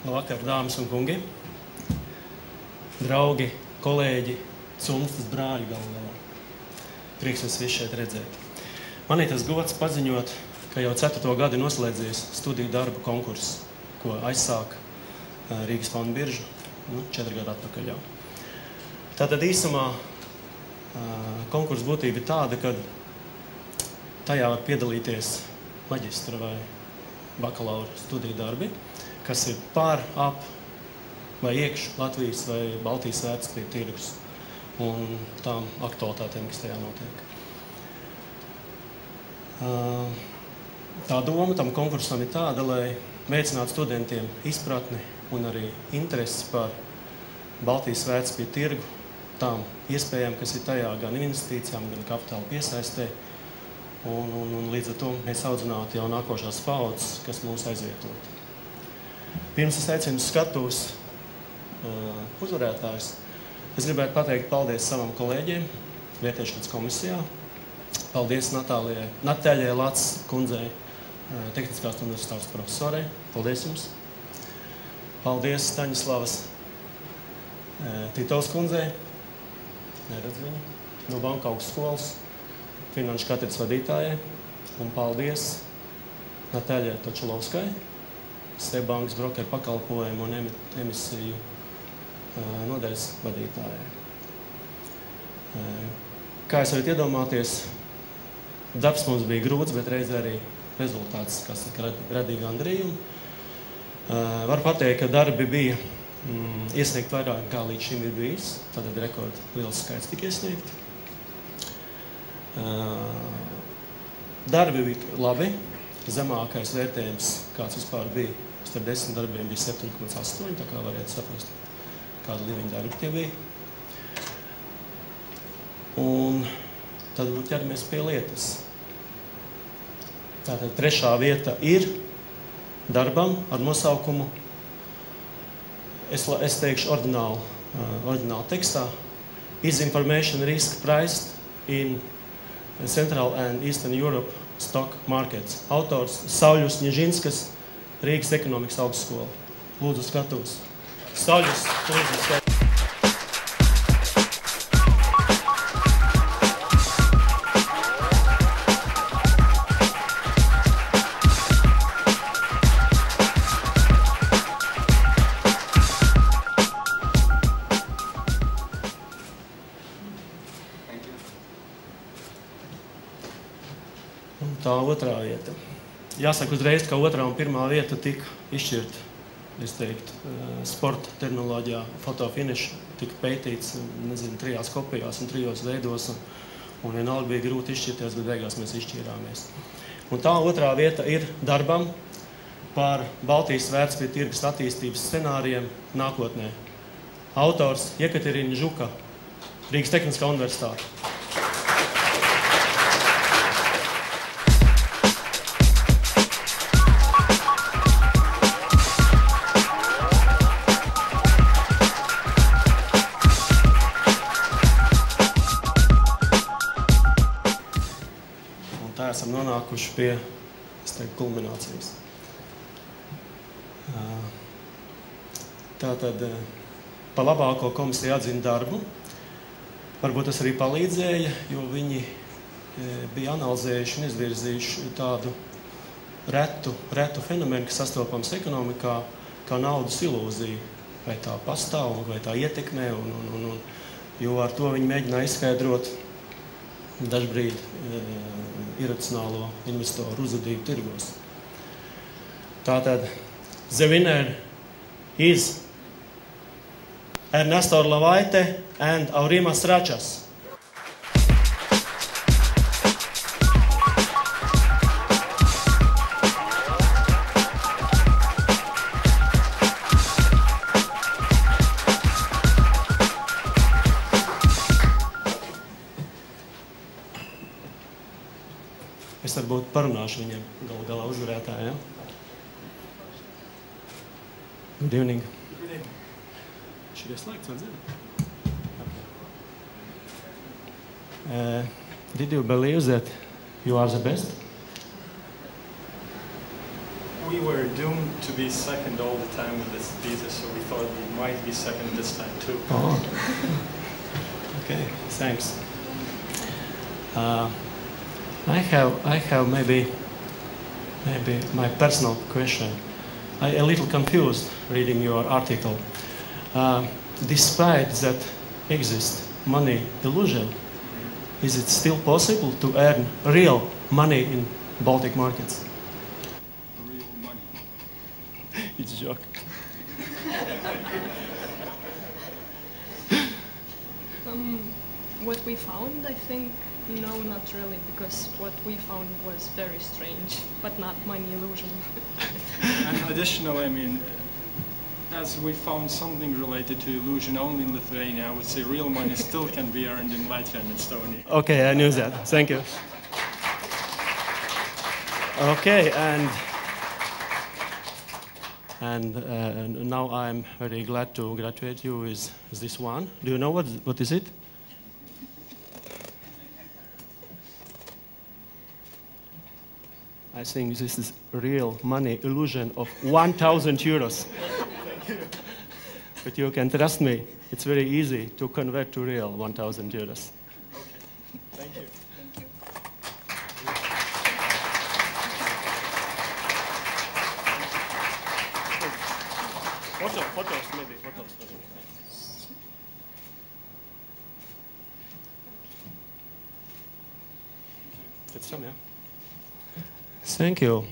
Labvakar, dāmas un kungi, draugi, kolēģi, cumstas brāļi galu galā. Prieks jūs visu šeit redzēt. Man ir tas gods paziņot, ka jau 4. gadu noslēdzies studiju darbu konkurss, ko aizsāk Rīgas fonda birža 4 gadu atpakaļ jau. Tātad īsumā konkurss būtība ir tāda, ka tajā var piedalīties maģistra vai bakalaura studiju darbi, kas ir pār, ap vai iekš Latvijas vai Baltijas vērtspapīra tirgus un tām aktualitātēm, kas tajā notiek. Tā doma tam konkursam ir tāda, lai veicinātu studentiem izpratni un arī interesi par Baltijas vērtspapīra tirgu, tām iespējām, kas ir tajā gan investīcijām, gan kapitāla piesaistē. Un līdz ar to mēs audzinātu jau nākošās paudzes, kas mūs aizvietot. Pirms es aicinu skatos uzvarētājus, es gribētu pateikt paldies savam kolēģiem vietiešanas komisijā. Paldies Natālijai Lats kundzei, Tehniskās universitātes profesorei. Paldies jums. Paldies Staņislavas Titovs kundzei, neredz viņu, no Banka augstskolas, finanšu katedras vadītājai. Un paldies Natālijai Točulovskai, Seibankas brokeru pakalpojumu un emisiju nodaļas vadītājai. Kā jūs varat iedomāties, darbs mums bija grūts, bet reizē arī rezultāts, kas radīja gandarījumu. Varu pateikt, ka darbi bija iesniegt vairāk, kā līdz šim ir bijis. Tātad rekords liels skaits tika iesniegti. Darbi bija labi. Zemākais vērtējums, kāds vispār bija, starp 10 darbiem bija 7,8, tā kā varētu saprast, kāda līmeņa darbi tie bija. Un tad ķeramies pie lietas. Tātad 3. vieta ir darbam ar nosaukumu, es teikšu ordinālu tekstā, Is information risk priced in Central and Eastern Europe stock markets? Autors Sauļus Ņežinskas, Rīgas ekonomikas augstskola. Lūdzu skatos. Sauļus, lūdzu skatos. Tā 2. vieta. Jāsaka uzreiz, ka 2. un 1. vieta tika izšķirta, es teiktu, sporta terminoloģijā, fotofiniša tika pētīts, nezinu, 3 kopijās un 3 veidos, un vienalga bija grūti izšķirties, bet beigās mēs izšķīrāmies. Un tā 2. vieta ir darbam par Baltijas vērtspapīra tirgus attīstības scenārijiem nākotnē. Autors Jekaterina Žuka, Rīgas Tehniskā universitāte. Esam nonākuši pie, es teiktu, kulminācijas. Tātad pa labāko komisija atzina darbu. Varbūt tas arī palīdzēja, jo viņi bija analizējuši un izvirzījuši tādu retu fenomenu, kas sastopams ekonomikā, kā naudas ilūzija. Vai tā pastāv, vai tā ietekmē, jo ar to viņi mēģināja izskaidrot dažbrīd iracionālo investoru uzvedību tirgos. Tātad, the winner is Ernesto Orlavaite and Aurimas Račas. Es varbūt parunāšu viņiem galu galā uzvarētājiem. Good evening. Good evening. Šī ir slēgts, vai zini? Did you believe that you are the best? Oui, we were doomed to be second all the time with this thesis, so we thought we might be second this time too. Oh. Okay, thanks. I have maybe my personal question. I'm a little confused reading your article. Despite that exists money illusion, is it still possible to earn real money in Baltic markets? Real money. It's a joke. What we found, I think, no, not really, because what we found was very strange, but not money illusion. And additionally, I mean, as we found something related to illusion only in Lithuania, I would say real money still can be earned in Latvia and Estonia. Okay, I knew that. Thank you. Okay, and now I'm very glad to graduate you with this one. Do you know what is it? I think this is real money illusion of 1,000 euros. But you can trust me, it's very easy to convert to real 1,000 euros. Okay, thank you. Photos, maybe photos. It's some, yeah. Thank you.